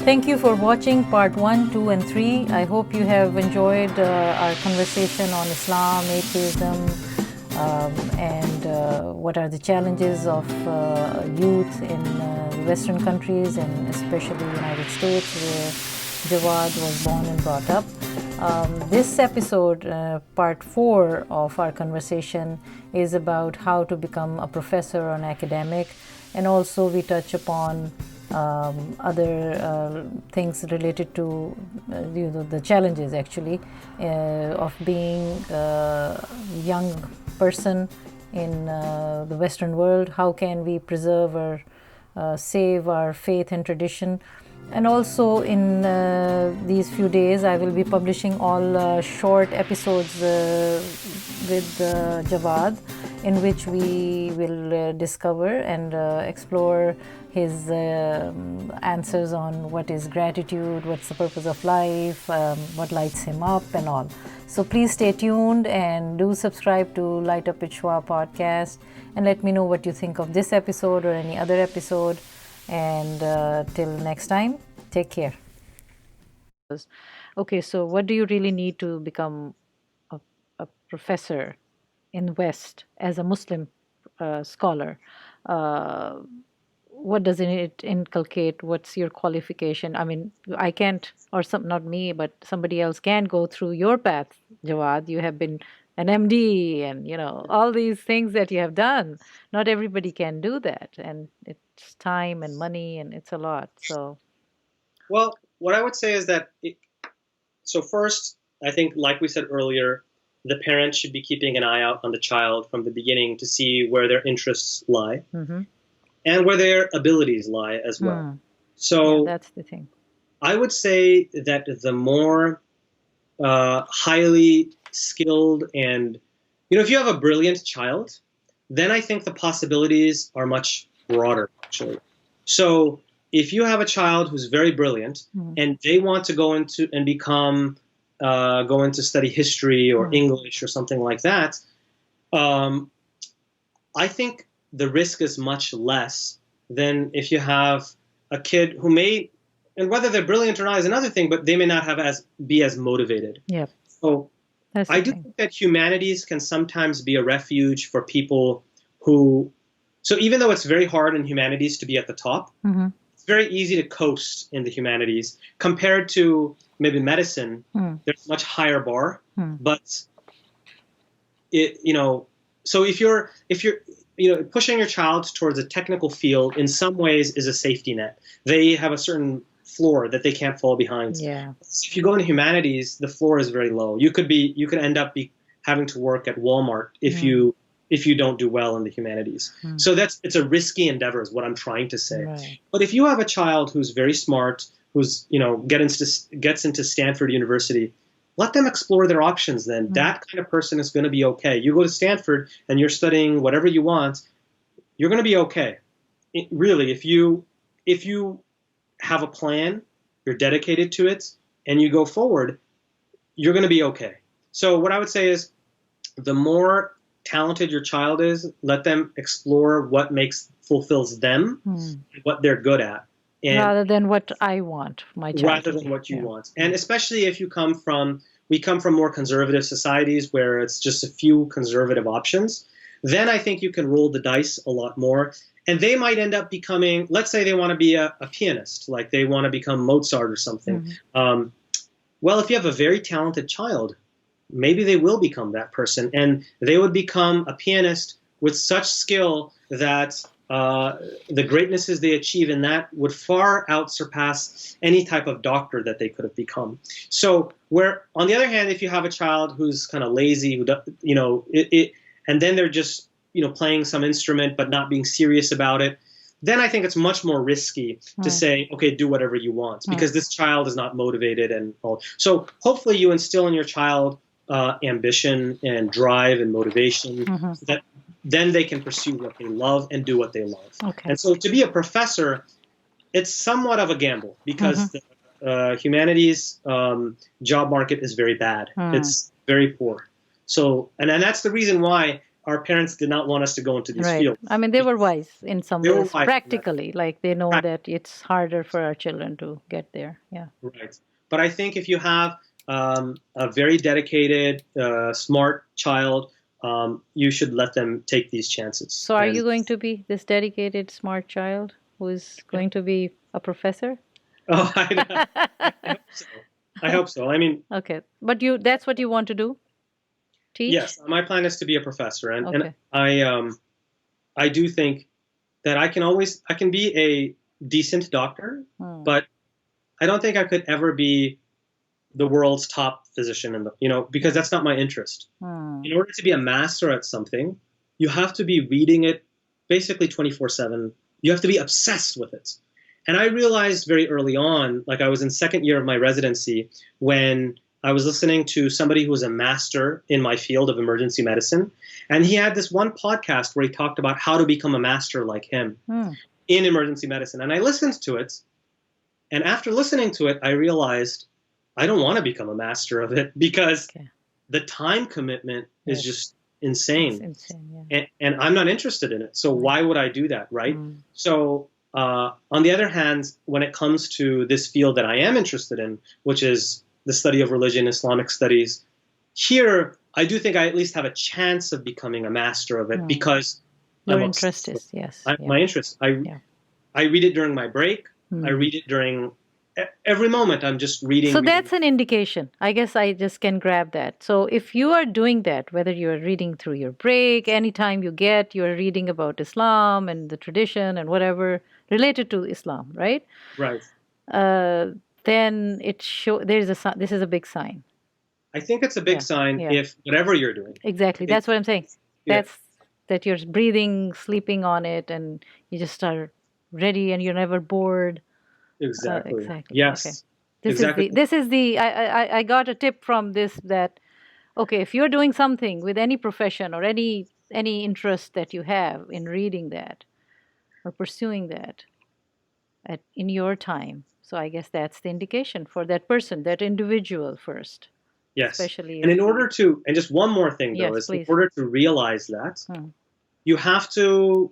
Thank you for watching part 1, 2, and 3. I hope you have enjoyed our conversation on Islam, atheism, and what are the challenges of youth in Western countries, and especially the United States, where Jawad was born and brought up. This episode, part 4 of our conversation, is about how to become a professor or an academic, and also we touch upon other things related to the challenges actually of being a young person in the Western world. How can we preserve or save our faith and tradition? And also in these few days I will be publishing all short episodes with Jawad, in which we will discover and explore his answers on what is gratitude, what's the purpose of life, what lights him up and all. So please stay tuned and do subscribe to Light Up with Shua podcast, and let me know what you think of this episode or any other episode. And till next time, take care. Okay, so what do you really need to become a professor in West as a Muslim scholar? What does it inculcate? What's your qualification? I mean, I can't, or some, not me, but somebody else can go through your path, Jawad. You have been an MD and, all these things that you have done. Not everybody can do that. And it's time and money and it's a lot. So, well, what I would say is that, so first, I think, like we said earlier, the parents should be keeping an eye out on the child from the beginning to see where their interests lie. Mm-hmm. And where their abilities lie as well. So that's the thing. I would say that the more highly skilled and, if you have a brilliant child, then I think the possibilities are much broader, actually. So if you have a child who's very brilliant and they want to go into and go into study history or English or something like that, I think the risk is much less than if you have a kid who may, and whether they're brilliant or not is another thing, but they may not be as motivated. Yeah. So I do think that humanities can sometimes be a refuge for people who, so even though it's very hard in humanities to be at the top, it's very easy to coast in the humanities compared to maybe medicine. There's a much higher bar, but so if you're pushing your child towards a technical field in some ways is a safety net. They have a certain floor that they can't fall behind. Yeah. If you go into humanities, the floor is very low. You could end up having to work at Walmart if you don't do well in the humanities. So it's a risky endeavor is what I'm trying to say. Right. But if you have a child who's very smart, who's gets into Stanford University, let them explore their options then. That kind of person is going to be okay. You go to Stanford and you're studying whatever you want, you're going to be okay. Really, if you have a plan, you're dedicated to it, and you go forward, you're going to be okay. So what I would say is the more talented your child is, let them explore what fulfills them, what they're good at. And rather than what I want my child rather than what you want. And especially if we come from more conservative societies where it's just a few conservative options, then I think you can roll the dice a lot more. And they might end up becoming, let's say they want to be a pianist, like they want to become Mozart or something. Well, if you have a very talented child, maybe they will become that person. And they would become a pianist with such skill that the greatnesses they achieve in that would far outsurpass any type of doctor that they could have become. So where, on the other hand, if you have a child who's kind of lazy, and then they're just, playing some instrument but not being serious about it, then I think it's much more risky to say, okay, do whatever you want, because this child is not motivated and all. So hopefully you instill in your child ambition and drive and motivation so that then they can pursue what they love and do what they love. Okay. And so to be a professor, it's somewhat of a gamble because the humanities job market is very bad. It's very poor. So, and that's the reason why our parents did not want us to go into these Right. fields. I mean, they were wise in some They were ways, wise, practically. Like they know right? that it's harder for our children to get there. Yeah. Right. But I think if you have a very dedicated, smart child, you should let them take these chances. So are And you going to be this dedicated, smart child who is going to be a professor? oh, I hope so. I hope so. I mean, Okay. But that's what you want to do? Teach? yes, my plan is to be a professor, and Okay. I do think that I can be a decent doctor, but I don't think I could ever be the world's top physician because that's not my interest. In order to be a master at something, you have to be reading it basically 24/7. You have to be obsessed with it. And I realized very early on, like I was in second year of my residency, when I was listening to somebody who was a master in my field of emergency medicine. And he had this one podcast where he talked about how to become a master like him in emergency medicine. And I listened to it. And after listening to it, I realized I don't want to become a master of it because the time commitment is just insane. It's insane, yeah. And I'm not interested in it. So why would I do that, right? So on the other hand, when it comes to this field that I am interested in, which is the study of religion, Islamic studies, here I do think I at least have a chance of becoming a master of it because your interest is, yes. My interest. I read it during my break. I read it during every moment. I'm just reading. So that's an indication. I guess I just can grab that. So if you are doing that, whether you're reading through your break, anytime you get, you're reading about Islam and the tradition and whatever related to Islam, right? Right. Then this is a big sign. I think it's a big sign if whatever you're doing. Exactly. That's what I'm saying. That you're breathing, sleeping on it, and you just are ready and you're never bored. Exactly. Exactly. Yes. Okay. This is the I got a tip from this that if you're doing something with any profession or any interest that you have in reading that or pursuing that in your time, so I guess that's the indication for that person, that individual first. Yes. Especially and in order to, and just one more thing though, please. In order to realize that, you have to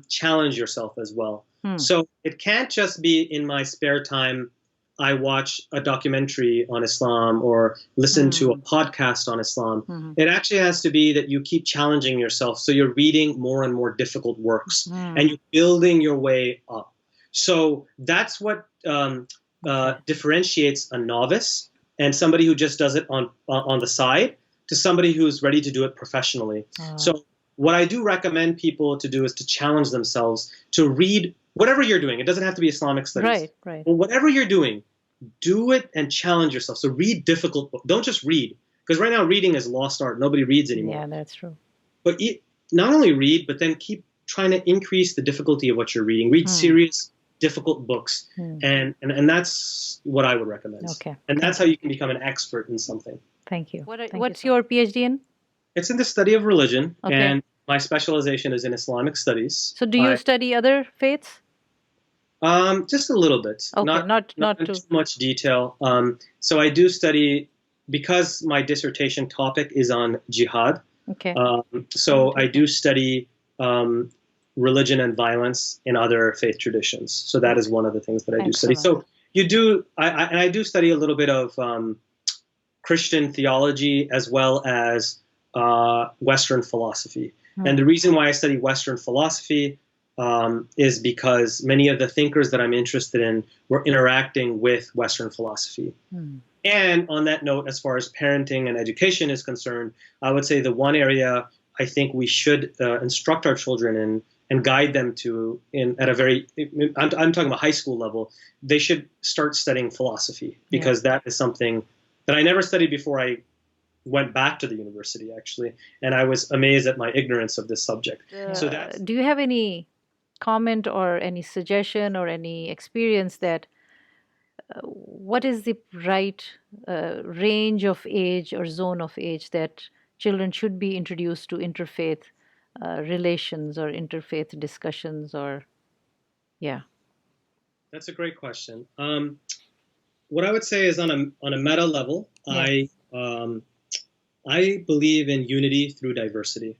challenge yourself as well. So it can't just be in my spare time, I watch a documentary on Islam or listen to a podcast on Islam. It actually has to be that you keep challenging yourself. So you're reading more and more difficult works and you're building your way up. So that's what differentiates a novice and somebody who just does it on the side to somebody who's ready to do it professionally. So what I do recommend people to do is to challenge themselves to read whatever you're doing. It doesn't have to be Islamic studies. Right. Well, whatever you're doing, do it and challenge yourself. So read difficult books. Don't just read. Because right now reading is lost art. Nobody reads anymore. Yeah, that's true. But not only read, but then keep trying to increase the difficulty of what you're reading. Read serious, difficult books. And that's what I would recommend. Okay. And that's how you can become an expert in something. Thank you. What's your PhD in? It's in the study of religion. And my specialization is in Islamic studies. So do you study other faiths? Just a little bit. Okay, not too much detail. So I do study, because my dissertation topic is on jihad. Okay. I do study religion and violence in other faith traditions. So that is one of the things that I do study. So I do study a little bit of Christian theology as well as Western philosophy. And the reason why I study Western philosophy is because many of the thinkers that I'm interested in were interacting with Western philosophy. And on that note, as far as parenting and education is concerned, I would say the one area I think we should instruct our children in and guide them to at a very, I'm talking about high school level, they should start studying philosophy, because that is something that I never studied before I went back to the university, actually. And I was amazed at my ignorance of this subject. Do you have any comment or any suggestion or any experience that what is the right range of age or zone of age that children should be introduced to interfaith relations or interfaith discussions That's a great question. What I would say is on a meta level, I believe in unity through diversity.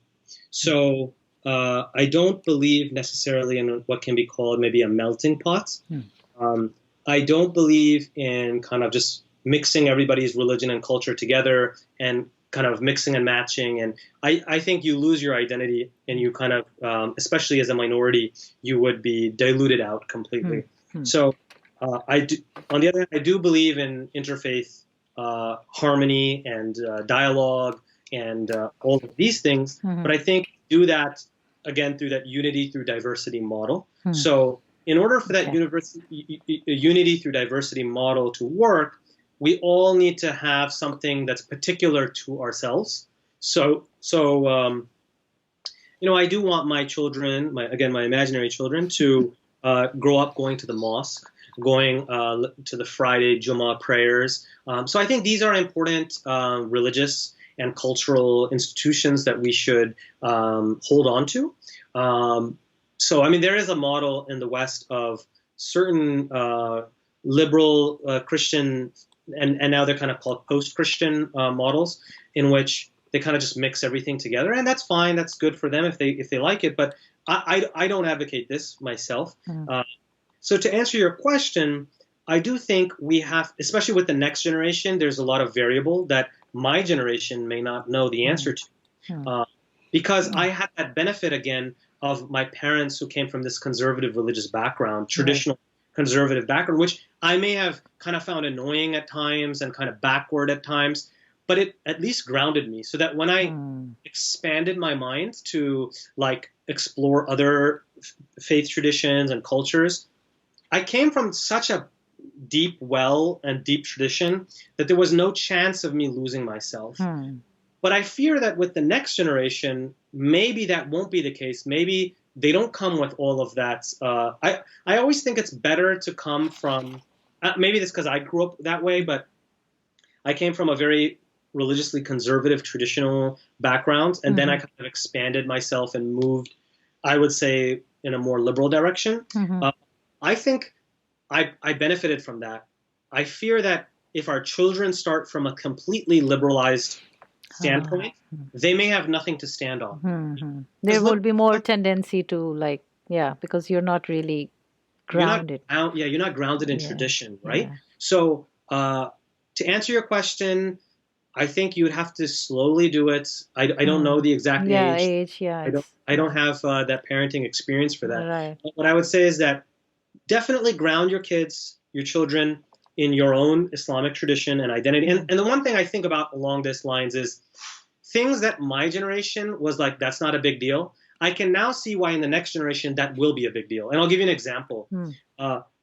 So I don't believe necessarily in what can be called maybe a melting pot. I don't believe in kind of just mixing everybody's religion and culture together and kind of mixing and matching. And I think you lose your identity and you kind of, especially as a minority, you would be diluted out completely. So on the other hand, I do believe in interfaith harmony and dialogue and all of these things. But I think do that, again, through that unity through diversity model. So in order for that unity through diversity model to work, we all need to have something that's particular to ourselves. So I do want my children, my imaginary children, to grow up going to the mosque, going to the Friday Jummah prayers. So I think these are important religious and cultural institutions that we should hold on to. So, I mean, there is a model in the West of certain liberal Christian, and now they're kind of called post-Christian models, in which they kind of just mix everything together, and that's fine. That's good for them if they like it. But I don't advocate this myself. So to answer your question, I do think we have, especially with the next generation, there's a lot of variable that my generation may not know the answer to, because I had that benefit again of my parents who came from this conservative religious background, traditional conservative background, which I may have kind of found annoying at times and kind of backward at times, but it at least grounded me so that when I expanded my mind to like explore other faith traditions and cultures, I came from such a deep well and deep tradition that there was no chance of me losing myself. But I fear that with the next generation, maybe that won't be the case. Maybe they don't come with all of that. I always think it's better to come from, maybe it's because I grew up that way, but I came from a very religiously conservative, traditional background, and then I kind of expanded myself and moved, I would say, in a more liberal direction. I think I benefited from that. I fear that if our children start from a completely liberalized standpoint, they may have nothing to stand on. There will be more tendency to because you're not really grounded. You're not grounded in tradition, right? So to answer your question, I think you'd have to slowly do it. I don't know the exact age. I don't have that parenting experience for that. Right. But what I would say is that definitely ground your kids, your children, in your own Islamic tradition and identity. And the one thing I think about along this lines is things that my generation was like, that's not a big deal. I can now see why in the next generation that will be a big deal. And I'll give you an example.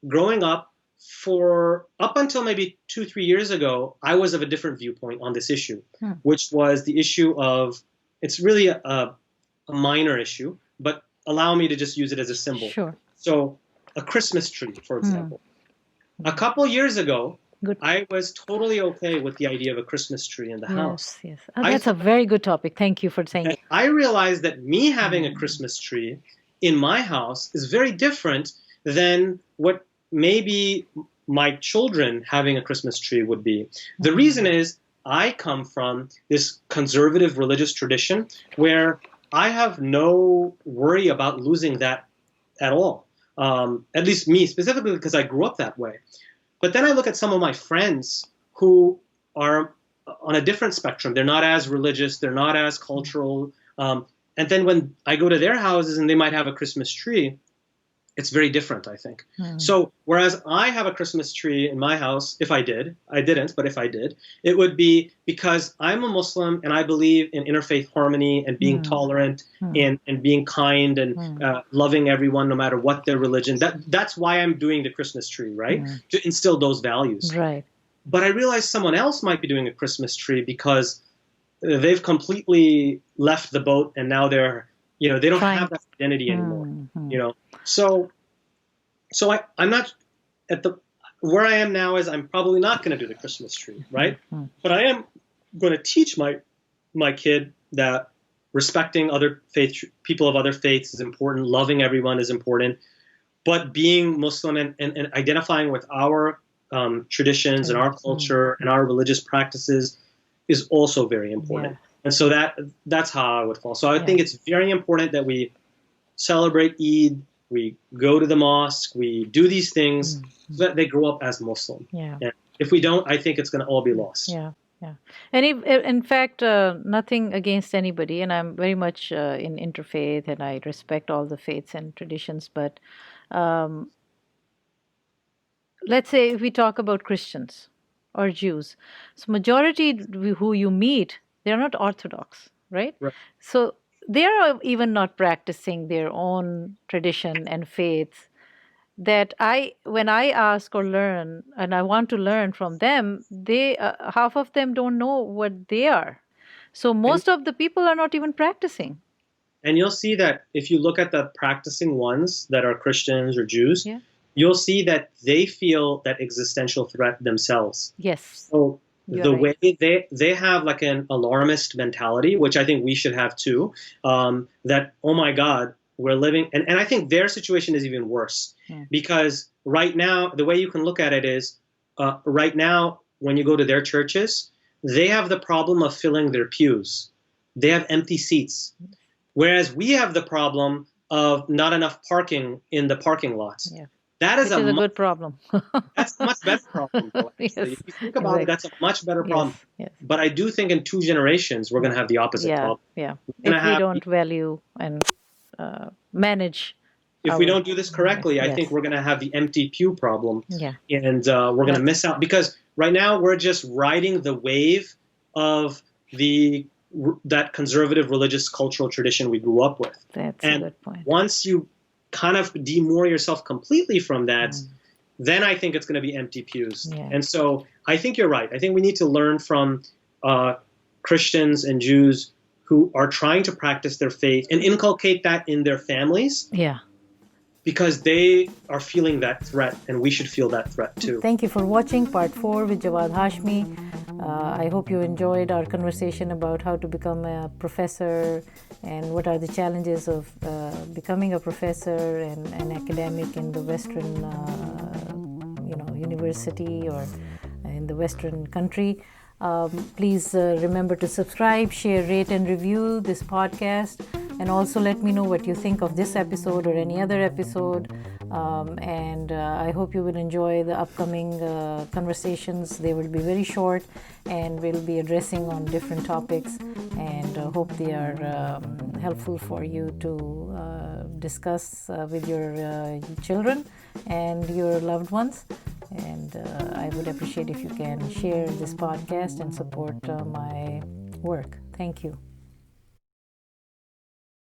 Growing up, up until maybe 2-3 years ago, I was of a different viewpoint on this issue, which was the issue of, it's really a minor issue, but allow me to just use it as a symbol. Sure. So a Christmas tree, for example. A couple years ago, I was totally okay with the idea of a Christmas tree in the house. Yes. That's a very good topic. Thank you for saying it. I realized that me having a Christmas tree in my house is very different than what maybe my children having a Christmas tree would be. The reason is I come from this conservative religious tradition where I have no worry about losing that at all. At least me specifically, because I grew up that way. But then I look at some of my friends who are on a different spectrum. They're not as religious. They're not as cultural. And then when I go to their houses and they might have a Christmas tree, it's very different, I think. So whereas I have a Christmas tree in my house, if I didn't, but if I did, it would be because I'm a Muslim and I believe in interfaith harmony and being tolerant and being kind and loving everyone no matter what their religion. That's why I'm doing the Christmas tree, right? To instill those values. Right. But I realize someone else might be doing a Christmas tree because they've completely left the boat and now they're, they don't have that identity anymore, So I'm not where I am now is I'm probably not going to do the Christmas tree, right? But I am going to teach my kid that respecting other people of other faiths is important, loving everyone is important, but being Muslim and identifying with our traditions and our culture and our religious practices is also very important. And so that's how I would fall. So I Yeah. think it's very important that we celebrate Eid, we go to the mosque, we do these things so that they grow up as Muslim. Yeah. And if we don't, I think it's going to all be lost. Yeah, yeah. And in fact, nothing against anybody, and I'm very much in interfaith, and I respect all the faiths and traditions. But um, let's say if we talk about Christians or Jews, so majority who you meet, they're not Orthodox, right? Right. So they are even not practicing their own tradition and faith. That when I ask or learn, and I want to learn from them, they half of them don't know what they are. So most of the people are not even practicing. And you'll see that if you look at the practicing ones that are Christians or Jews, Yeah. you'll see that they feel that existential threat themselves. Yes. So You're the right. way they have like an alarmist mentality, which I think we should have too, that, oh my God, we're living, and I think their situation is even worse because right now, the way you can look at it is right now, when you go to their churches, they have the problem of filling their pews. They have empty seats. Whereas we have the problem of not enough parking in the parking lots. Yeah. That is Which is a good problem. that's a much better problem. Though, Yes. if you think about it, that's a much better problem. Yes. But I do think in 2 generations, we're going to have the opposite Yeah. problem. Yeah. We're If gonna we don't value and manage. If we don't do this correctly, I Yes. think we're going to have the empty pew problem. Yeah. And we're going to miss out because right now we're just riding the wave of that conservative religious cultural tradition we grew up with. That's and a good point. Once you kind of demoor yourself completely from that, then I think it's going to be empty pews. Yeah. And so I think you're right. I think we need to learn from Christians and Jews who are trying to practice their faith and inculcate that in their families. Yeah. Because they are feeling that threat, and we should feel that threat too. Thank you for watching part 4 with Jawad Hashmi. I hope you enjoyed our conversation about how to become a professor and what are the challenges of becoming a professor and an academic in the Western university or in the Western country. Please remember to subscribe, share, rate, and review this podcast. And also let me know what you think of this episode or any other episode. And I hope you will enjoy the upcoming conversations. They will be very short and we'll be addressing on different topics. And hope they are helpful for you to discuss with your children and your loved ones. And I would appreciate if you can share this podcast and support my work. Thank you.